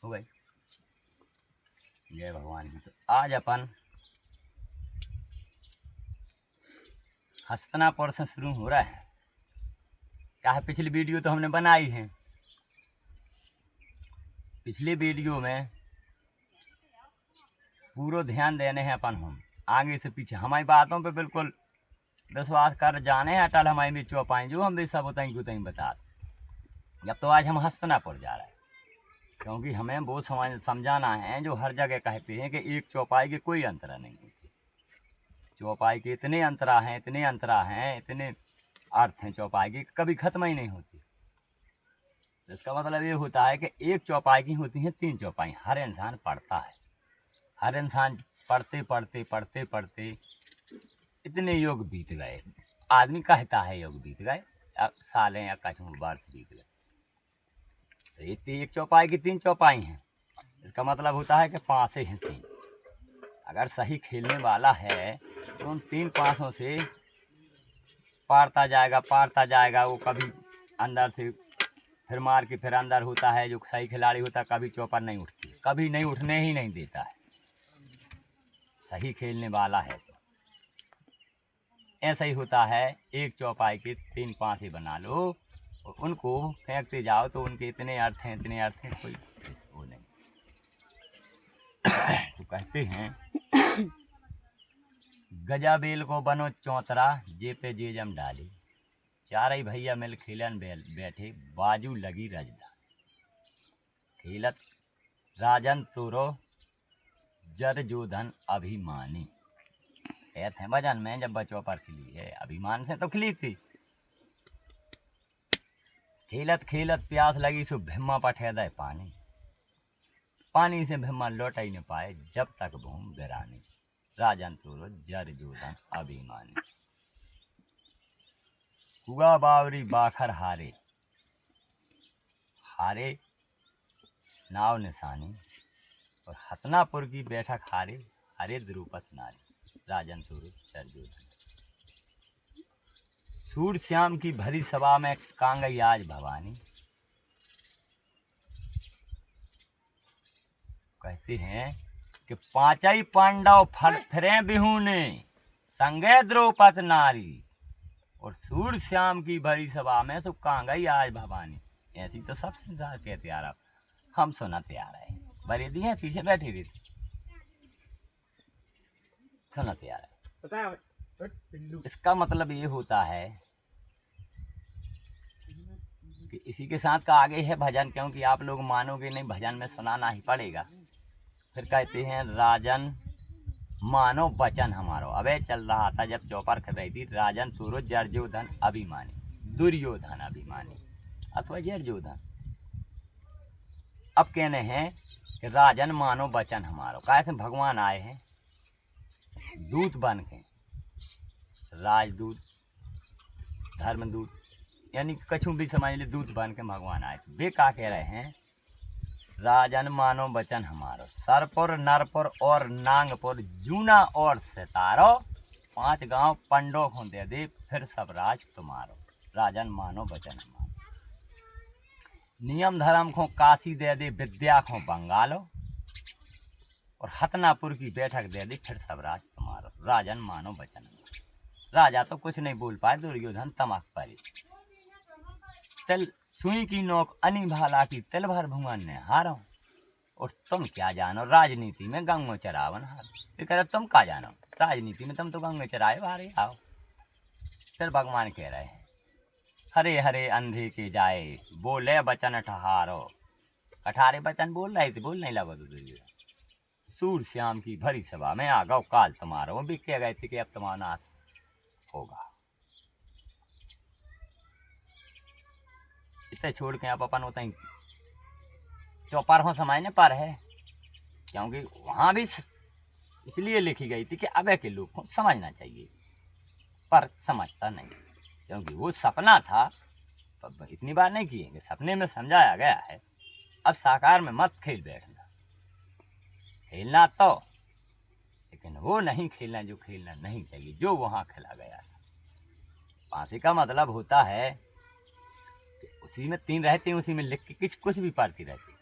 हो गई। जय भगवान की। तो आज अपन हस्तिनापुर से शुरू हो रहा है। क्या है, पिछली वीडियो तो हमने बनाई है। पिछली वीडियो में पूरा ध्यान देने हैं अपन, हम आगे से पीछे हमारी बातों पे बिल्कुल विश्वास कर जाने हैं। अटल हमारी भी चौपाएँ जो हम भी सब उतई उतई बता। जब तो आज हम हस्तिनापुर जा रहे हैं, क्योंकि हमें वो समझाना है जो हर जगह कहते हैं कि एक चौपाई के कोई अंतरा नहीं होती। चौपाई के इतने अंतरा हैं, इतने अंतरा हैं, इतने अर्थ हैं चौपाई की, कभी खत्म ही नहीं होती। इसका मतलब ये होता है कि एक चौपाई की होती हैं 3 चौपाई। हर इंसान पढ़ता है, हर इंसान पढ़ते पढ़ते पढ़ते पढ़ते इतने युग बीत गए। आदमी कहता है युग बीत गए, सालें या कुछ वर्ष बीत गए। तो ये एक चौपाई की 3 चौपाई हैं। इसका मतलब होता है कि पाँसे हैं 3। अगर सही खेलने वाला है तो उन 3 पाँसों से पारता जाएगा। वो कभी अंदर से फिर मार के फिर अंदर होता है। जो सही खिलाड़ी होता है कभी चौपर नहीं उठती, कभी नहीं उठने ही नहीं देता है, सही खेलने वाला है तो। ऐसा ही होता है। एक चौपाई के 3 पाँसे बना लो और उनको फेंकते जाओ तो उनके इतने अर्थ हैं, इतने अर्थ हैं, कोई वो नहीं। तो कहते हैं गजा बेल को बनो चौतरा, जे पे जे जम डाली। चार भैया मिल खेलन बैठे, बाजू लगी रजदा। खेलत राजन तोरो, जर जोधन अभिमानी। कहते हैं भजन में, जब बच्चों पर खिली है अभिमान से तो खिली थी। खेलत खेलत प्यास लगी, सो भिम्मा पठे दे पानी। पानी से भिम्मा लौट ही न पाए, जब तक भूम गिरानी। राजन तोरो जर जोधन अभिमानी। कुआ बावरी बाखर हारे, हारे नाव निशानी। और हस्तिनापुर की बैठक हारे, हरे द्रुपद नारी। राजन तोरो जर जोधन। सूर श्याम की भरी सभा में कांगई आज भवानी। कहते हैं कि 5 पांडव फिरे बिहूने, संगे द्रौपद नारी। और सूर श्याम की भरी सभा में सो कांगई आज भवानी। ऐसी तो सब संसार कहते आ रहा, हम सुनाते आ रहे हैं। बरेदी है पीछे बैठी रहती, सुनाते आ रहे हैं। इसका मतलब ये होता है कि इसी के साथ का आगे है भजन, क्योंकि आप लोग मानोगे नहीं, भजन में सुनाना ही पड़ेगा। फिर कहते हैं राजन मानो वचन हमारो। अबे चल रहा था जब चौपर कर रही थी, राजन तोरो जर्जोधन अभिमानी, दुर्योधन अभिमानी अथवा जर्जोधन। अब कहने हैं कि राजन मानो वचन हमारो। कैसे भगवान आए हैं दूत बन के, राजदूत, धर्मदूत, यानी कछु भी समझ ले, दूत बन के भगवान आए। वे क्या कह रहे हैं, राजन मानो वचन हमारो, सरपुर नरपुर और नांगपुर, जूना और सितारो। 5 गांव पंडो को दे दे, फिर सब राज तुम्हारो। राजन मानो वचन हमारो। नियम धर्म को काशी दे दे, विद्या को बंगालो। और हस्तिनापुर की बैठक दे दी, फिर सब राज तुम्हारो। राजन मानो वचन हमारो। राजा तो कुछ नहीं बोल पाए, दुर्योधन तमक पड़ी। तिल सुई की नोक अनी भाला की, तिल भर भुवन ने हारो। और तुम क्या जानो राजनीति में गंगो चरावन हारो। ये कह रहे तुम क्या जानो राजनीति में, तुम तो गंगे चराए बाहर आओ। फिर भगवान कह रहे हैं हरे हरे अंधे के जाए, बोले बचन ठहारो। कठारे बचन बोल रहे थे, बोल नहीं लगा तो दुर्योधन। सूर श्याम की भरी सभा में आ गौ काल तुम्हारो। भी कह गए थे कि अब तुम्हारा नाश होगा। इसे छोड़ के आप अपन होता ही चौपार हो समझने पर है, क्योंकि वहाँ भी इसलिए लिखी गई थी कि अबे के लोग को समझना चाहिए, पर समझता नहीं, क्योंकि वो सपना था। तो इतनी बार नहीं किए कि सपने में समझाया गया है, अब साकार में मत खेल बैठना। खेलना तो, लेकिन वो नहीं खेलना जो खेलना नहीं चाहिए, जो वहाँ खेला गया था। फांसी का मतलब होता है कि उसी में 3 रहती, उसी में लिख के कुछ भी पढ़ती रहती।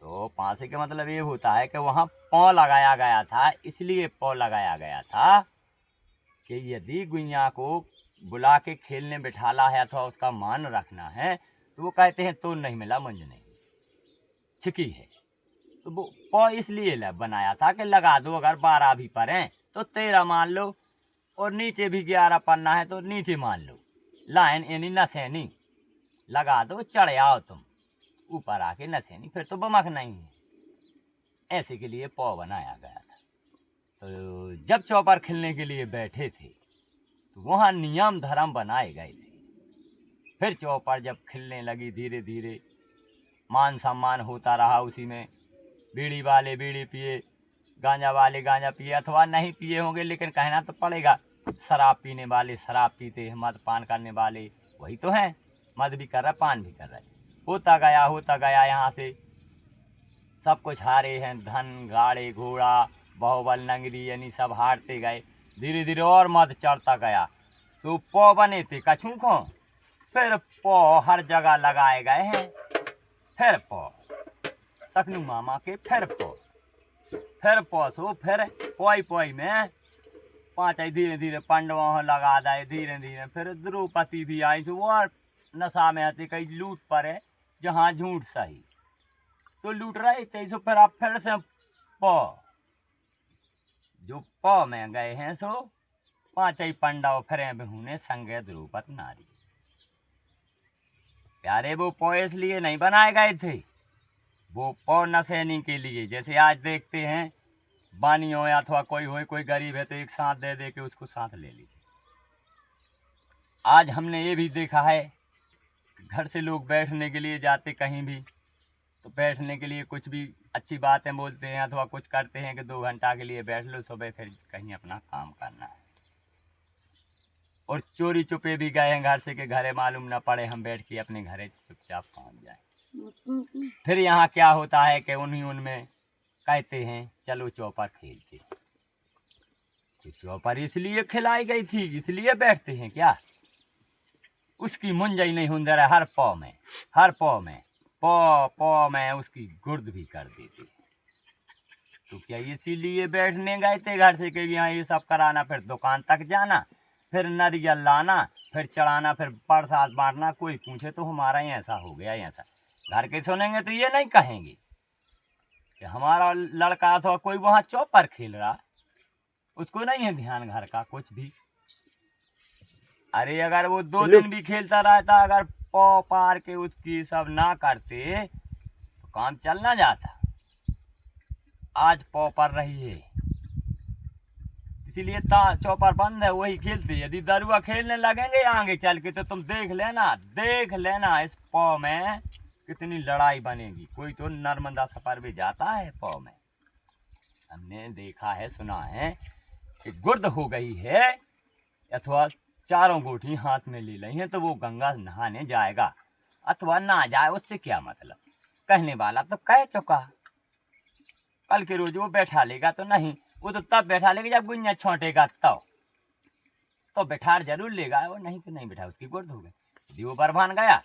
तो पांसे का मतलब ये होता है कि वहाँ पौ लगाया गया था, इसलिए पौ लगाया गया था कि यदि गुइया को बुला के खेलने बिठाला है अथवा उसका मान रखना है तो वो कहते हैं तो नहीं मिला मुंज नहीं छिकी है। तो वो पौ इसलिए बनाया था कि लगा दो, अगर 12 भी पढ़ें तो 13 मान लो, और नीचे भी 11 पढ़ना है तो नीचे मान लो, लाइन यानी नसेनी लगा दो, चढ़ आओ तुम ऊपर आके नसेनी, फिर तो बमक नहीं है। ऐसे के लिए पौ बनाया गया था। तो जब चौपर खेलने के लिए बैठे थे तो वहाँ नियम धर्म बनाए गए थे। फिर चौपर जब खिलने लगी धीरे धीरे मान सम्मान होता रहा, उसी में बीड़ी वाले बीड़ी पिए, गांजा वाले गांजा पिए, अथवा नहीं पिए होंगे लेकिन कहना तो पड़ेगा, शराब पीने वाले शराब पीते हैं, मद पान करने वाले वही तो हैं, मद भी कर रहा पान भी कर रहा है। होता गया यहाँ से सब कुछ हारे हैं, धन गाड़े घोड़ा बाहुबल नगरी यानी सब हारते गए, धीरे धीरे और मद चढ़ता गया। तो पौ बने थे कछू को, फिर पौ हर जगह लगाए गए हैं। फिर पौ सकनू मामा के फिर पौ सो फिर पोई पोई में पाँच धीरे धीरे पंडवा लगा दाए, धीरे धीरे फिर द्रौपदी भी आई सो वो नशा में आती कहीं लूट पड़े जहाँ झूठ सही तो लूट रहे थे। सो फिर आप फिर से पौ जो पौ में गए हैं सो पाँच पंडाव फिर बेहूने संगे द्रौपद नारी। प्यारे वो पौ इसलिए नहीं बनाए गए थे, वो पौ नशेनी के लिए। जैसे आज देखते हैं बानी हो अथवा कोई हो, कोई गरीब है तो एक साथ दे दे के उसको साथ ले लीजिए। आज हमने ये भी देखा है घर से लोग बैठने के लिए जाते कहीं भी तो बैठने के लिए कुछ भी अच्छी बातें बोलते हैं अथवा कुछ करते हैं कि 2 घंटा के लिए बैठ लो, सुबह फिर कहीं अपना काम करना है। और चोरी चुपे भी गए हैं घर से कि घरे मालूम न पड़े, हम बैठ के अपने घरे चुपचाप पहुंच जाए। फिर यहाँ क्या होता है कि उनमें कहते हैं चलो चौपर खेल के, तो चौपर इसलिए खिलाई गई थी इसलिए बैठते हैं क्या, उसकी मुंजई नहीं हुंदे रहा हर पौ में पौ में उसकी गुर्द भी कर देते। तो क्या इसीलिए बैठने गए थे घर से कि यहाँ ये सब कराना, फिर दुकान तक जाना, फिर नारियल लाना, फिर चढ़ाना, फिर प्रसाद बांटना। कोई पूछे तो हमारा ही ऐसा हो गया ऐसा, घर के सुनेंगे तो ये नहीं कहेंगे कि हमारा लड़का तो कोई वहाँ चौपर खेल रहा, उसको नहीं है ध्यान घर का कुछ भी। अरे अगर वो 2 दिन भी खेलता रहता, अगर पौ पार के उसकी सब ना करते तो काम चल ना जाता। आज पौ पर रही है इसीलिए चौपर बंद है, वही खेलती। यदि दरुआ खेलने लगेंगे आगे चल के तो तुम देख लेना इस पौ में कितनी लड़ाई बनेगी। कोई तो नर्मदा सफर भी जाता है पौ में, हमने देखा है सुना है कि गुर्द हो गई है अथवा 4 गोटी हाथ में ले ली है तो वो गंगा नहाने जाएगा अथवा ना जाए उससे क्या मतलब, कहने वाला तो कह चुका। कल के रोज वो बैठा लेगा तो नहीं, वो तो तब बैठा लेगा जब गुंजा छोटेगा तो बैठा जरूर लेगा, वो नहीं तो नहीं बैठा, उसकी गुर्द हो गई। यदि वो बरभान गया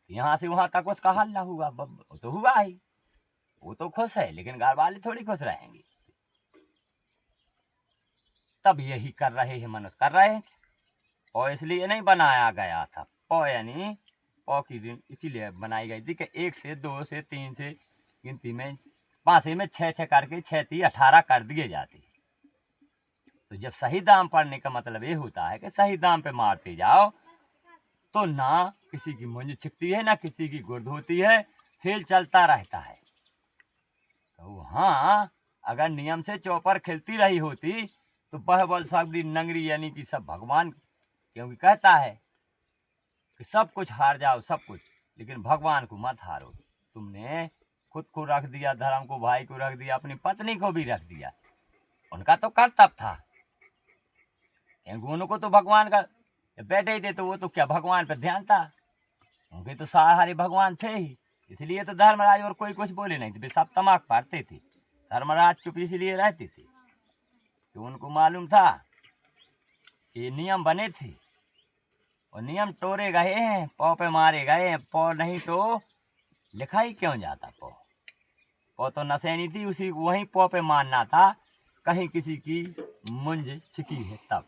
यहाँ से वहां तक उसका हल ना हुआ, वो तो हुआ ही, वो तो खुश है लेकिन घर वाले थोड़ी खुश रहेंगे। तब यही कर रहे हैं मनुष्य कर रहे हैं, और इसलिए नहीं बनाया गया था पौ यानी पौ की दिन इसीलिए बनाई गई थी कि 1 से 2 से 3 से गिनती में 5 में 6 करके 6 3 18 कर दिए जाते। तो जब सही दाम पड़ने का मतलब ये होता है कि सही दाम पे मारते जाओ तो ना किसी की मुंज छिकती है ना किसी की गुर्द होती है, खेल चलता रहता है। तो हाँ अगर नियम से चौपर खेलती रही होती तो बहबल सागरी नंगरी यानी कि सब भगवान, क्योंकि कहता है कि सब कुछ हार जाओ सब कुछ लेकिन भगवान को मत हारो। तुमने खुद को रख दिया, धर्म को, भाई को रख दिया, अपनी पत्नी को भी रख दिया, उनका तो कर्तव्य था। उनको तो भगवान का बैठे ही थे तो वो तो क्या भगवान पर ध्यान था, उनके तो सारे भगवान थे ही, इसलिए तो धर्मराज और कोई कुछ बोले नहीं थे, सब तमाक पाड़ते थे। धर्मराज चुप इसलिए रहते थे तो उनको मालूम था कि नियम बने थे और नियम तोड़े गए हैं, पौ पे मारे गए हैं। पौ नहीं तो लिखा ही क्यों जाता पौ। पौ तो नसैनी थी, उसी वहीं पौ पे मानना था, कहीं किसी की मुंज छिकी है तब।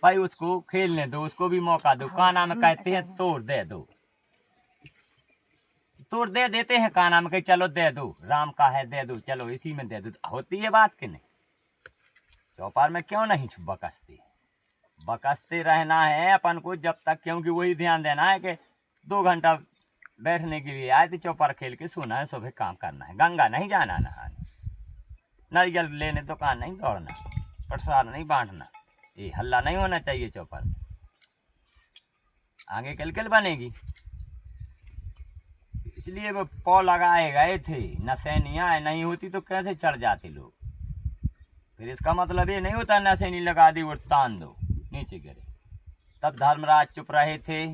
भाई उसको खेलने दो, उसको भी मौका दो। काना में कहते हैं तोड़ दे दो, तोड़ दे देते हैं काना में, कहीं चलो दे दो, राम का है दे दो, चलो इसी में दे दो। होती है बात कि नहीं? चौपार में क्यों नहीं बकसते? बकसते रहना है अपन को जब तक, क्योंकि वही ध्यान देना है कि 2 घंटा बैठने के लिए आए तो चौपार खेल के सोना है, सुबह काम करना है, गंगा नहीं जाना नहाने, नारियल लेने दुकान नहीं दौड़ना, प्रसाद नहीं बांटना, ये हल्ला नहीं होना चाहिए चौपार में। आगे किलकिल बनेगी। इसलिए वो पौ लगाए गए थे। नसैनियाँ नहीं होती तो कैसे चढ़ जाते लोग? फिर इसका मतलब ये नहीं होता नसैनी लगा दी और तान दो नीचे गिरे। तब धर्मराज चुप रहे थे,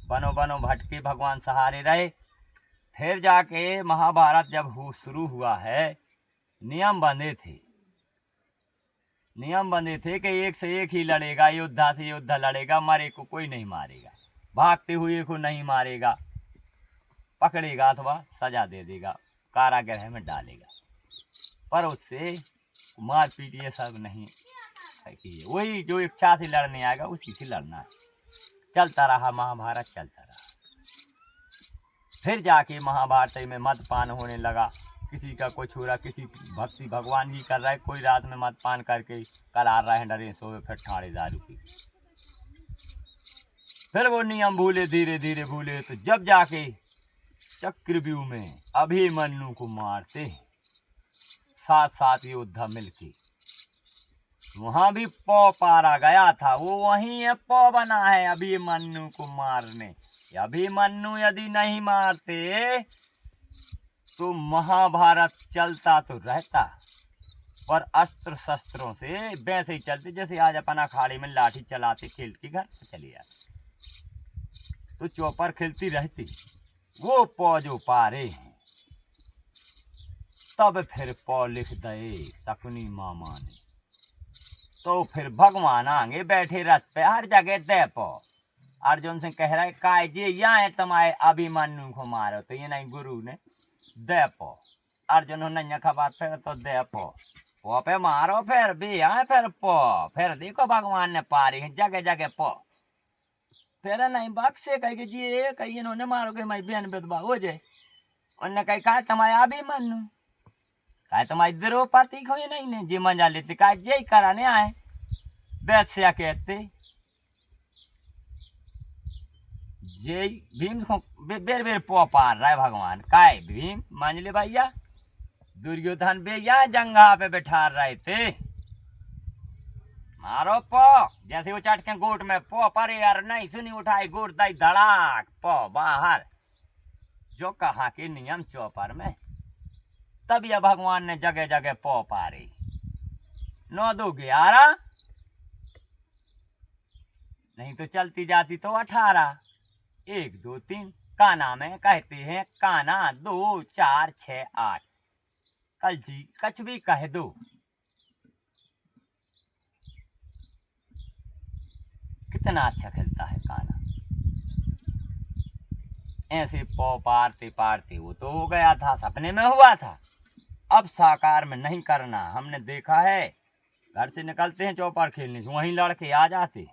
बनो बनो भटके भगवान सहारे रहे। फिर जाके महाभारत जब शुरू हुआ है, नियम बंधे थे, नियम बंधे थे कि एक से एक ही लड़ेगा, योद्धा से योद्धा लड़ेगा, मरे को कोई नहीं मारेगा, भागते हुए को नहीं मारेगा, पकड़ेगा अथवा सजा दे देगा, कारागृह में डालेगा, पर उससे मार पीट ये सब नहीं है। वही जो इच्छा से लड़ने आएगा उसी से लड़ना है। चलता रहा महाभारत, चलता रहा। फिर जाके महाभारत में मदपान होने लगा, किसी का कुछ हो रहा, किसी भक्ति भगवान जी कर रहा है, कोई रात में मदपान करके कलार रहा है, डरे सोए, फिर ठाड़े दारू पी। फिर वो नियम भूले, धीरे धीरे भूले, तो जब जाके चक्रव्यूह में अभिमन्यु को मारते, साथ साथ योद्धा मिलके, वहां भी पौ पारा गया था, वो वहीं है, पौ बना है अभिमन्यु को मारने। अभिमन्यु यदि नहीं मारते तो महाभारत चलता तो रहता, पर अस्त्र शस्त्रों से वैसे ही चलते जैसे आज अपन अखाड़े में लाठी चलाते खेल के घर से चले जाते, तो चौपर खेलती रहती। वो पौ जो पारे हैं, तब फिर पौ लिख दे शकुनी मामा ने, तो फिर भगवान आगे बैठे रथ पे, हर जगह दे पौ। अर्जुन से कह रहा है काय जी यहाँ है तुम्हारे अभिमन्यु को मारो, तो ये नहीं गुरु ने दे पौ। अर्जुन नहीं खबर, फिर तो दे पौ, पौ पे मारो, फिर भी यहाँ फिर पौ, फिर देखो भगवान ने पारी है जगह जगह पौ। फिर नहीं बक्से कह के जी कहीं इन्होंने मारोगे मैं बहन बेदबा हो जाए। उन्होंने कहा तुम्हारे अभिमन्यु, कहा तुम्हारी द्रौपदी को ये नहीं ने जी मजा लेते, कहा जे कराने आए वैश्या कहते, जे भीम को बेर बेर पौ पार रहा है भगवान। काय भीम मान ले भैया, दुर्योधन भैया जंगा पे बैठा रहे थे, मारो पौ, जैसे वो चट के गोट में पौ पर यार नहीं सुनी, उठाई गोट दाई धड़ाक पौ बाहर। जो कहा के नियम चौपर में, तब यह भगवान ने जगह जगह पौ पारे। 9 2 11, नहीं तो चलती जाती तो 18, 1 2 3। काना में कहते हैं काना 2 4 6 8, कल जी कछ भी कह दो। कितना अच्छा खेलता है काना। ऐसे पौ पारते पारते वो तो हो गया था, सपने में हुआ था, अब साकार में नहीं करना। हमने देखा है, घर से निकलते हैं चौपार खेलने से, वहीं लड़के आ जाते।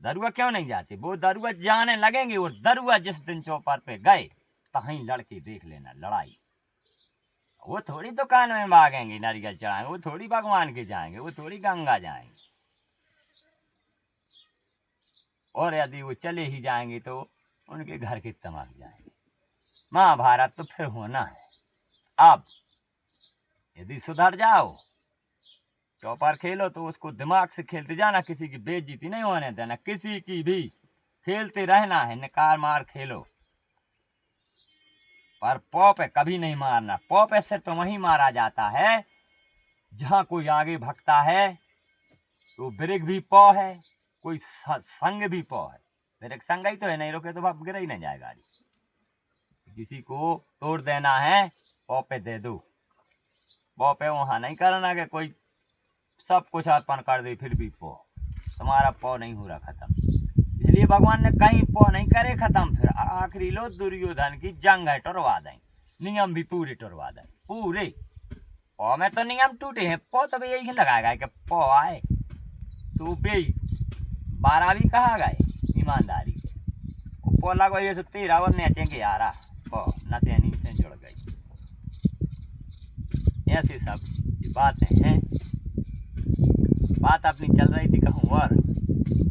दरुआ क्यों नहीं जाते? वो दरुआ जाने लगेंगे, और दरुआ जिस दिन चौपार पे गए कहीं लड़के देख लेना लड़ाई, वो थोड़ी दुकान में भागेंगे नारियल चढ़ाएंगे, वो थोड़ी भगवान के जाएंगे, वो थोड़ी गंगा जाएंगे। और यदि वो चले ही जाएंगे तो उनके घर के तमाम जाएंगे। महाभारत तो फिर होना है। अब यदि सुधर जाओ, चौपार खेलो तो उसको दिमाग से खेलते जाना, किसी की बेइज्जती नहीं होने देना, किसी की भी खेलते रहना है, निकाल मार खेलो, पर पौ पे कभी नहीं मारना। पौ पे सिर्फ वहीं मारा जाता है जहां कोई आगे भगता है, तो ब्रेक भी पौ है, कोई संग भी पौ है। ब्रेक संग ही तो है, नहीं रोके तो गिर ही नहीं जाए गाड़ी। किसी को तोड़ देना है, पौ पे दे दो। पौ पे वहां नहीं करना कि कोई सब कुछ अर्पण कर दे फिर भी पौ, तुम्हारा पौ नहीं हो रहा खत्म। इसलिए भगवान ने कहीं पौ नहीं करे खत्म। फिर आखिरी लो दुर्योधन की जंग है टरवा दें, नियम भी पूरे टुरवा दे पूरे। और में तो नियम टूटे हैं, पो तो भी यही लगाएगा कि पो आए तो बे 12 भी कहा गए ईमानदारी से। पो लगो ये तो 13 और नेचेंगे यारा पो नसे नीचे जुड़ गई। ऐसी सब बातें हैं। बात अपनी चल रही थी कहूँ और